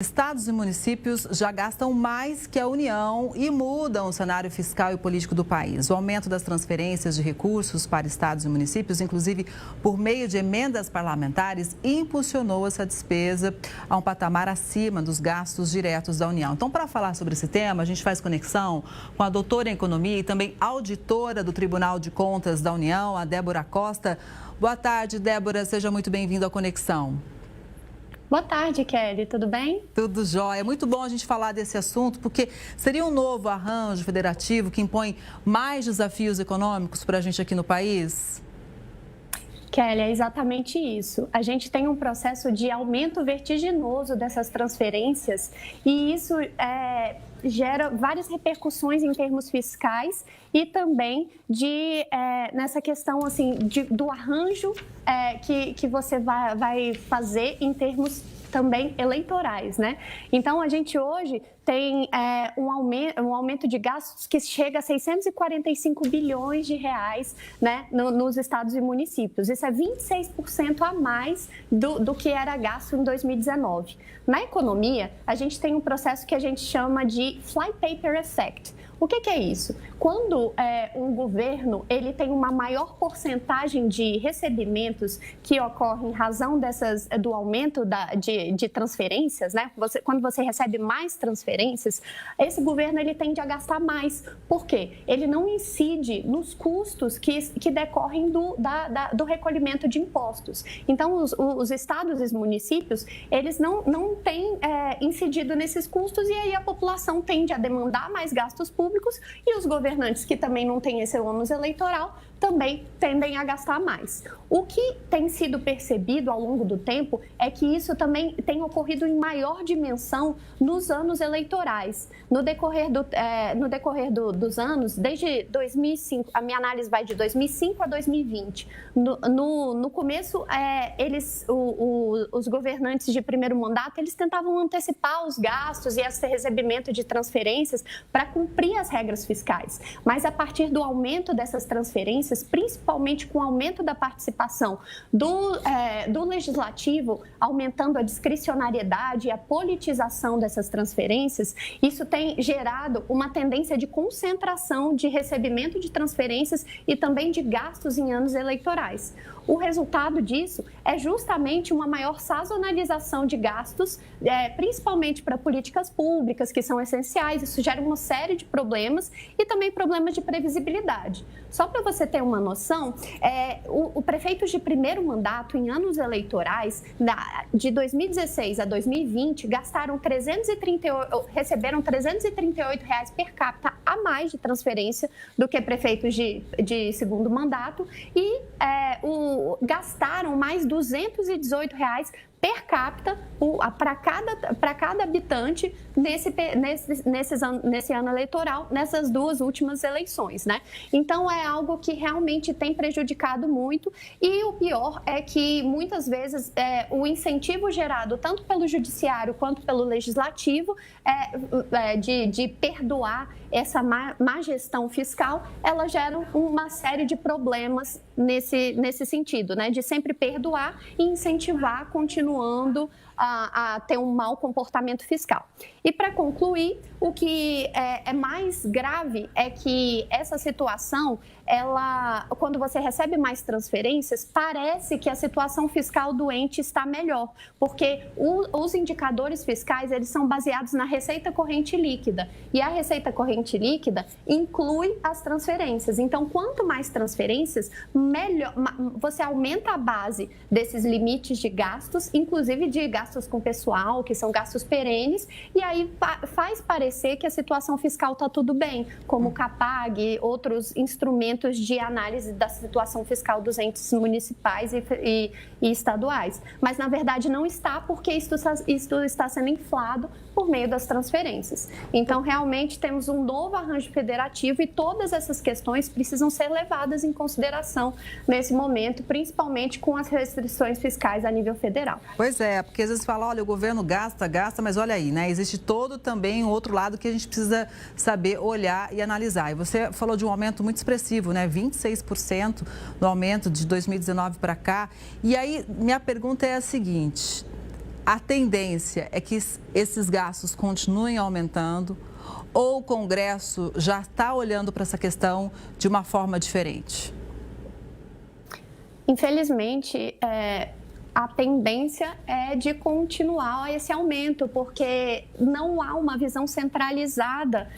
Estados e municípios já gastam mais que a União e mudam o cenário fiscal e político do país. O aumento das transferências de recursos para estados e municípios, inclusive por meio de emendas parlamentares, impulsionou essa despesa a um patamar acima dos gastos diretos da União. Então, para falar sobre esse tema, a gente faz conexão com a doutora em Economia e também auditora do Tribunal de Contas da União, a Débora Costa. Boa tarde, Débora. Seja muito bem-vinda à Conexão. Boa tarde, Kelly. Tudo bem? Tudo jóia. É muito bom a gente falar desse assunto, porque seria um novo arranjo federativo que impõe mais desafios econômicos para a gente aqui no país? Kelly, é exatamente isso. A gente tem um processo de aumento vertiginoso dessas transferências e isso gera várias repercussões em termos fiscais e também nessa questão assim, do arranjo que você vai fazer em termos também eleitorais, né? Então, a gente hoje tem um aumento de gastos que chega a 645 bilhões de reais, né, nos estados e municípios. Isso é 26% a mais do que era gasto em 2019. Na economia, a gente tem um processo que a gente chama de flypaper effect. O que é isso? Quando um governo ele tem uma maior porcentagem de recebimentos que ocorrem em razão do aumento de transferências, né? Quando você recebe mais transferências, esse governo ele tende a gastar mais. Por quê? Ele não incide nos custos que decorrem do recolhimento de impostos. Então, os estados e os municípios, eles não têm incidido nesses custos e aí a população tende a demandar mais gastos públicos e os governantes que também não têm esse ônus eleitoral também tendem a gastar mais. O que tem sido percebido ao longo do tempo é que isso também tem ocorrido em maior dimensão nos anos eleitorais. No decorrer dos anos, desde 2005, a minha análise vai de 2005 a 2020. No começo, os governantes de primeiro mandato, eles tentavam antecipar os gastos e esse recebimento de transferências para cumprir as regras fiscais. Mas a partir do aumento dessas transferências, principalmente com o aumento da participação do legislativo, aumentando a discricionariedade e a politização dessas transferências, isso tem gerado uma tendência de concentração de recebimento de transferências e também de gastos em anos eleitorais. O resultado disso é justamente uma maior sazonalização de gastos, principalmente para políticas públicas, que são essenciais. Isso gera uma série de problemas e também problemas de previsibilidade. Só para você ter uma noção, o prefeitos de primeiro mandato, em anos eleitorais, de 2016 a 2020, receberam R$338 per capita a mais de transferência do que prefeitos de segundo mandato e gastaram mais R$218 per capita para cada habitante nesse ano eleitoral, nessas duas últimas eleições, né? Então, é algo que realmente tem prejudicado muito e o pior é que, muitas vezes, o incentivo gerado tanto pelo judiciário quanto pelo legislativo de perdoar essa má gestão fiscal, ela gera uma série de problemas nesse sentido, né? De sempre perdoar e incentivar, continuando a ter um mau comportamento fiscal. E para concluir, o que é mais grave é que essa situação, quando você recebe mais transferências, parece que a situação fiscal do ente está melhor, porque os indicadores fiscais, eles são baseados na receita corrente líquida, e a receita corrente líquida inclui as transferências. Então, quanto mais transferências, melhor você aumenta a base desses limites de gastos, inclusive de gastos com pessoal, que são gastos perenes, e aí faz parecer que a situação fiscal está tudo bem, como o CAPAG, outros instrumentos de análise da situação fiscal dos entes municipais e estaduais. Mas, na verdade, não está, porque isto está sendo inflado por meio das transferências. Então, realmente, temos um novo arranjo federativo e todas essas questões precisam ser levadas em consideração nesse momento, principalmente com as restrições fiscais a nível federal. Pois é, porque às vezes fala, olha, o governo gasta, mas olha aí, né? Existe todo também um outro lado que a gente precisa saber olhar e analisar. E você falou de um aumento muito expressivo, né? 26% no aumento de 2019 para cá. E aí, minha pergunta é a seguinte: a tendência é que esses gastos continuem aumentando ou o Congresso já está olhando para essa questão de uma forma diferente? Infelizmente, a tendência é de continuar esse aumento, porque não há uma visão centralizada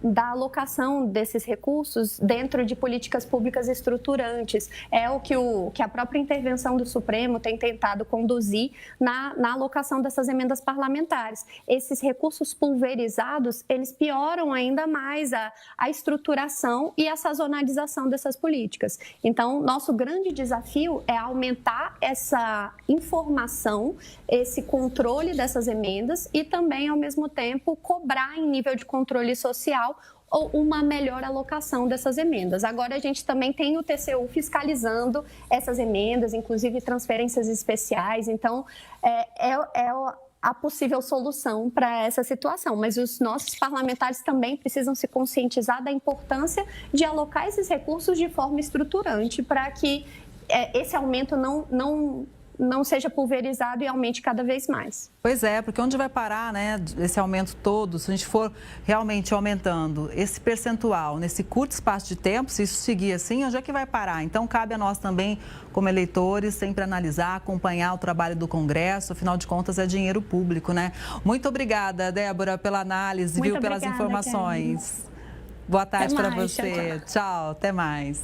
da alocação desses recursos dentro de políticas públicas estruturantes. É o que a própria intervenção do Supremo tem tentado conduzir na alocação dessas emendas parlamentares. Esses recursos pulverizados, eles pioram ainda mais a estruturação e a sazonalização dessas políticas. Então, nosso grande desafio é aumentar essa informação, esse controle dessas emendas e também, ao mesmo tempo, cobrar em nível de controle social uma melhor alocação dessas emendas. Agora, a gente também tem o TCU fiscalizando essas emendas, inclusive transferências especiais. Então, a possível solução para essa situação. Mas os nossos parlamentares também precisam se conscientizar da importância de alocar esses recursos de forma estruturante para que esse aumento não seja pulverizado e aumente cada vez mais. Pois é, porque onde vai parar, né, esse aumento todo, se a gente for realmente aumentando esse percentual nesse curto espaço de tempo, se isso seguir assim, onde é que vai parar? Então, cabe a nós também, como eleitores, sempre analisar, acompanhar o trabalho do Congresso, afinal de contas é dinheiro público, né? Muito obrigada, Débora, pela análise, pelas informações. Kelly. Boa tarde para mais, você. Tchau, até mais.